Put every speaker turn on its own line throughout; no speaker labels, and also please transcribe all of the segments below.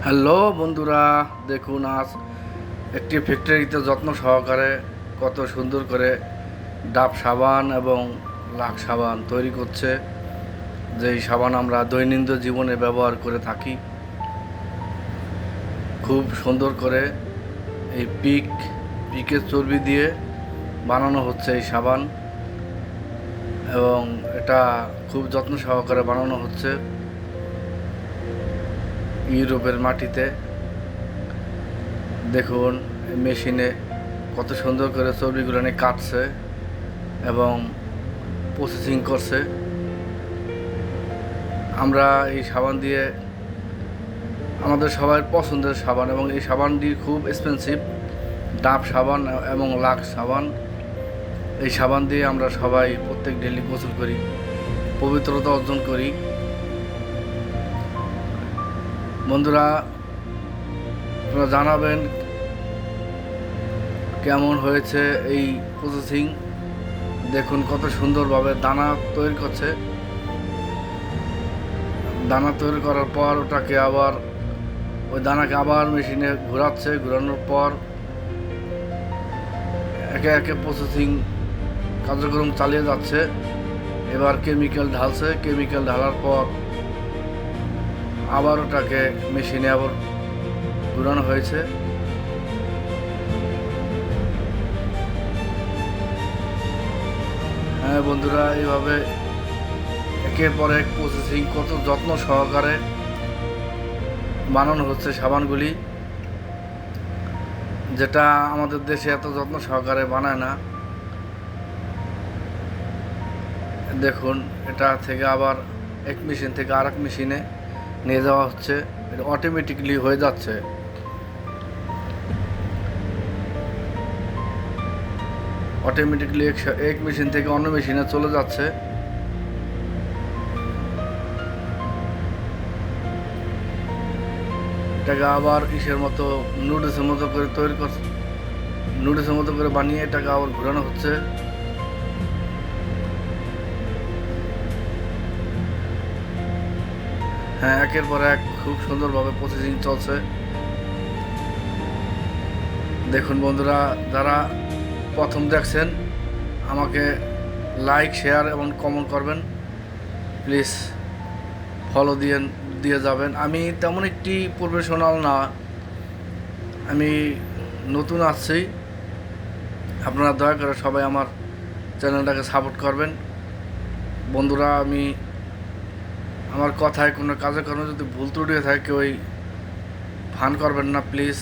Hello বন্ধুরা, দেখুন আজ একটি ফ্যাক্টরিতে যত্ন সহকারে কত সুন্দর করে ডাব সাবান এবং লাক্স সাবান তৈরি করছে। যেই সাবান আমরা দৈনন্দিন জীবনে ব্যবহার করে থাকি। খুব সুন্দর করে এই পিকের চর্বি দিয়ে বানানো হচ্ছে এই সাবান, এবং এটা খুব যত্ন সহকারে বানানো হচ্ছে ইউরোপের মাটিতে। দেখুন মেশিনে কত সুন্দর করে চর্বিগুলো নিয়ে কাটছে এবং প্রসেসিং করছে। আমরা এই সাবান দিয়ে আমাদের সবার পছন্দের সাবান, এবং এই সাবানটি খুব এক্সপেন্সিভ। ডাব সাবান এবং লাক্স সাবান, এই সাবান দিয়ে আমরা সবাই প্রত্যেক ডেলি গোসল করি, পবিত্রতা অর্জন করি। বন্ধুরা, আপনারা জানাবেন কেমন হয়েছে এই প্রসেসিং। দেখুন কত সুন্দরভাবে দানা তৈরি করছে। দানা তৈরি করার পর ওটাকে আবার ওই দানাকে আবার মেশিনে ঘোরাচ্ছে, ঘোরানোর পর একে একে প্রসেসিং কার্যক্রম চালিয়ে যাচ্ছে। এবার কেমিক্যাল ঢালছে, কেমিক্যাল ঢালার পর আবার ওটাকে মেশিনে আবার ঘোরানো হয়েছে। হ্যাঁ বন্ধুরা, এইভাবে একের পর এক প্রসেসিং কত যত্ন সহকারে বানানো হচ্ছে সাবানগুলি, যেটা আমাদের দেশে এত যত্ন সহকারে বানায় না। দেখুন এটা থেকে আবার এক মেশিন থেকে আরেক মেশিনে নিয়ে যাওয়া হচ্ছে। এটা অটোমেটিকলি হয়ে যাচ্ছে। অটোমেটিকলি এক মেশিন থেকে অন্য মেশিনে চলে যাচ্ছে। এটাকে আবার ইসের মতো নুডলসের মতো করে তৈরি করছে, নুডলসের মতো করে বানিয়ে এটাকে আবার ঘোরানো হচ্ছে। হ্যাঁ, একের পর এক খুব সুন্দরভাবে প্রসেসিং চলছে। দেখুন বন্ধুরা, যারা প্রথম দেখছেন আমাকে লাইক, শেয়ার এবং কমেন্ট করবেন। প্লিজ ফলো দিয়ে যাবেন। আমি তেমন একটি প্রফেশনাল না, আমি নতুন আসছি। আপনারা দয়া করে সবাই আমার চ্যানেলটাকে সাপোর্ট করবেন। বন্ধুরা, আমি আমার কথায় কোনো কাজে কর্মে যদি ভুল ত্রুটি হয়ে থাকে ওই ফান করবেন না প্লিজ।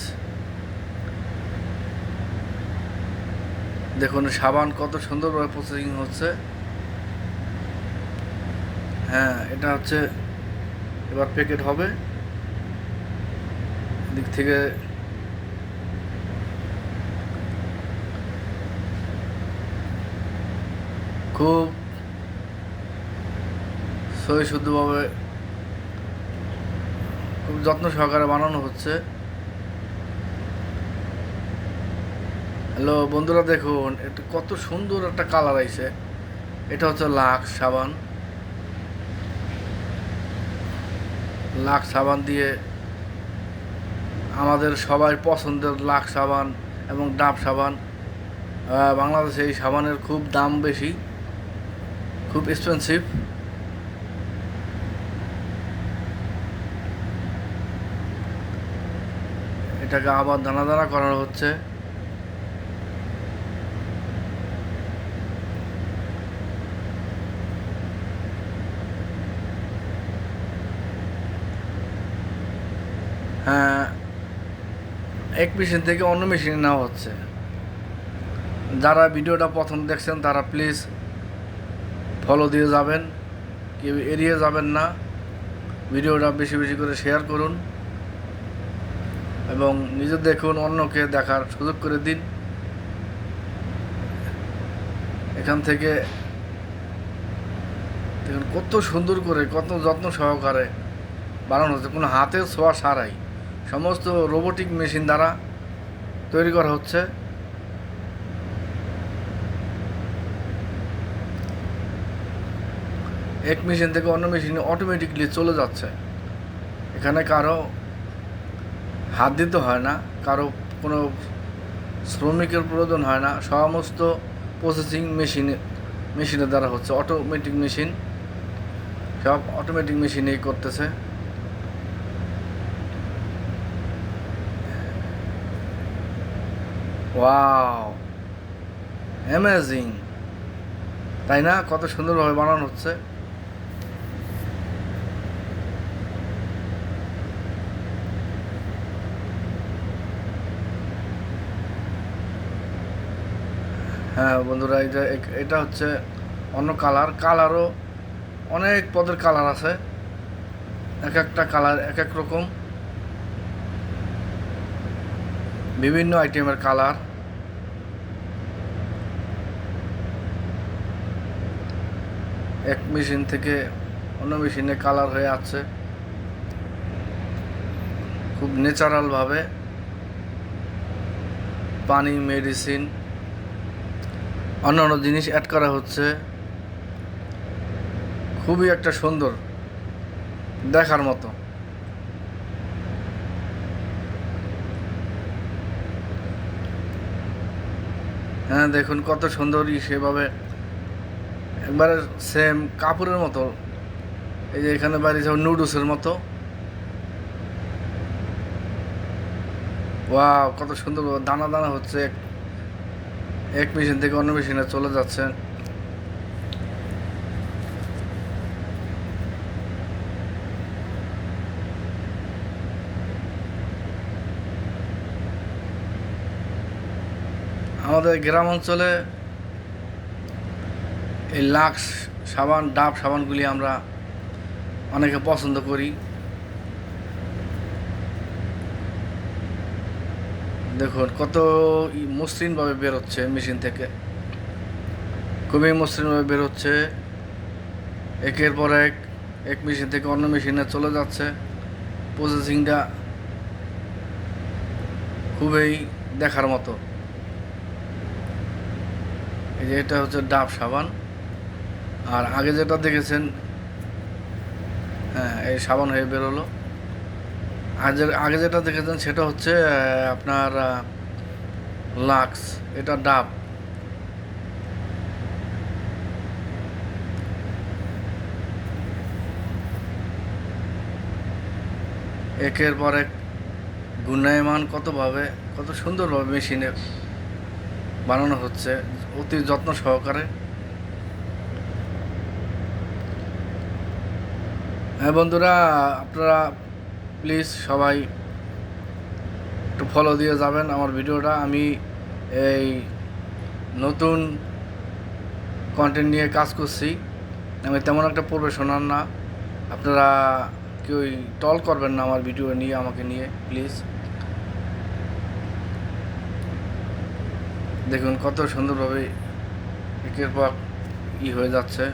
দেখুন সাবান কত সুন্দরভাবে প্রসেসিং হচ্ছে। হ্যাঁ, এটা হচ্ছে এবার প্যাকেট হবে। দিক থেকে খুব সহি শুদ্ধভাবে খুব যত্ন সহকারে বানানো হচ্ছে। হ্যালো বন্ধুরা, দেখুন এটা কত সুন্দর একটা কালার আইছে। এটা হচ্ছে লাক্স সাবান। লাক্স সাবান দিয়ে আমাদের সবাই পছন্দের লাক্স সাবান এবং ডাব সাবান। বাংলাদেশে এই সাবানের খুব দাম বেশি, খুব এক্সপেন্সিভ। এটাকে আবার দানা দানা করানো হচ্ছে। হ্যাঁ, এক মেশিন থেকে অন্য মেশিনে নেওয়া হচ্ছে। যারা ভিডিওটা প্রথম দেখছেন তারা প্লিজ ফলো দিয়ে যাবেন, কেউ এড়িয়ে যাবেন না। ভিডিওটা বেশি বেশি করে শেয়ার করুন এবং নিজে দেখুন, অন্যকে দেখার সুযোগ করে দিন। এখান থেকে দেখুন কত সুন্দর করে, কত যত্ন সহকারে বানানো হচ্ছে। কোনো হাতের ছোঁয়া ছাড়াই সমস্ত রোবোটিক মেশিন দ্বারা তৈরি করা হচ্ছে। এক মেশিন থেকে অন্য মেশিনে অটোমেটিকলি চলে যাচ্ছে। এখানে কারো হাত দিতে হয় না, কারো কোনো শ্রমিকের প্রয়োজন হয় না, সমস্ত প্রসেসিং মেশিনের দ্বারা হচ্ছে, অটোমেটিক মেশিন, সব অটোমেটিক মেশিনেই করতেছে। ওয়াও, অ্যামেজিং, তাই না? কত সুন্দরভাবে বানানো হচ্ছে। হ্যাঁ বন্ধুরা, এটা হচ্ছে অন্য কালারও অনেক পদের কালার আছে, এক একটা কালার এক এক রকম, বিভিন্ন আইটেমের কালার। এক মেশিন থেকে অন্য মেশিনে কালার হয়ে আছে খুব ন্যাচারালভাবে। পানি, মেডিসিন, অন্যান্য জিনিস অ্যাড করা হচ্ছে। খুবই একটা সুন্দর, দেখার মতো। হ্যাঁ দেখুন কত সুন্দর সেভাবে একবারে সেম কাপড়ের মতো। এই যে এখানে বাইরে সব নুডলসের মতো। ওয়াও, কত সুন্দর দানা দানা হচ্ছে, এক মেশিন থেকে অন্য মেশিনে চলে যাচ্ছে। আমাদের গ্রাম অঞ্চলে এই লাক্স সাবান, ডাব সাবানগুলি আমরা অনেকে পছন্দ করি। দেখুন কত মসৃণভাবে বেরোচ্ছে মেশিন থেকে, খুবই মসৃণভাবে বেরোচ্ছে। একের পর এক মেশিন থেকে অন্য মেশিনে চলে যাচ্ছে। প্রসেসিংটা খুবই দেখার মতো। এই যে এটা হচ্ছে ডাব সাবান, আর আগে যেটা দেখেছেন, হ্যাঁ এই সাবান হয়ে বেরোলো। আগে যেটা দেখেছেন সেটা হচ্ছে আপনার লাক্স, এটা ডাব। একের পর এক গুণায়মান কত সুন্দরভাবে মেশিনে বানানো হচ্ছে, অতি যত্ন সহকারে। হ্যাঁ বন্ধুরা, আপনারা প্লিজ সবাই একটু ফলো দিয়ে যাবেন আমার ভিডিওটা। আমি এই নতুন কন্টেন্ট নিয়ে কাজ করছি, আমি তেমন একটা প্রফেশনাল না। আপনারা কেউ টল করবেন না আমার ভিডিও নিয়ে, আমাকে নিয়ে প্লিজ। দেখুন কত সুন্দরভাবে একের পর হয়ে যাচ্ছে।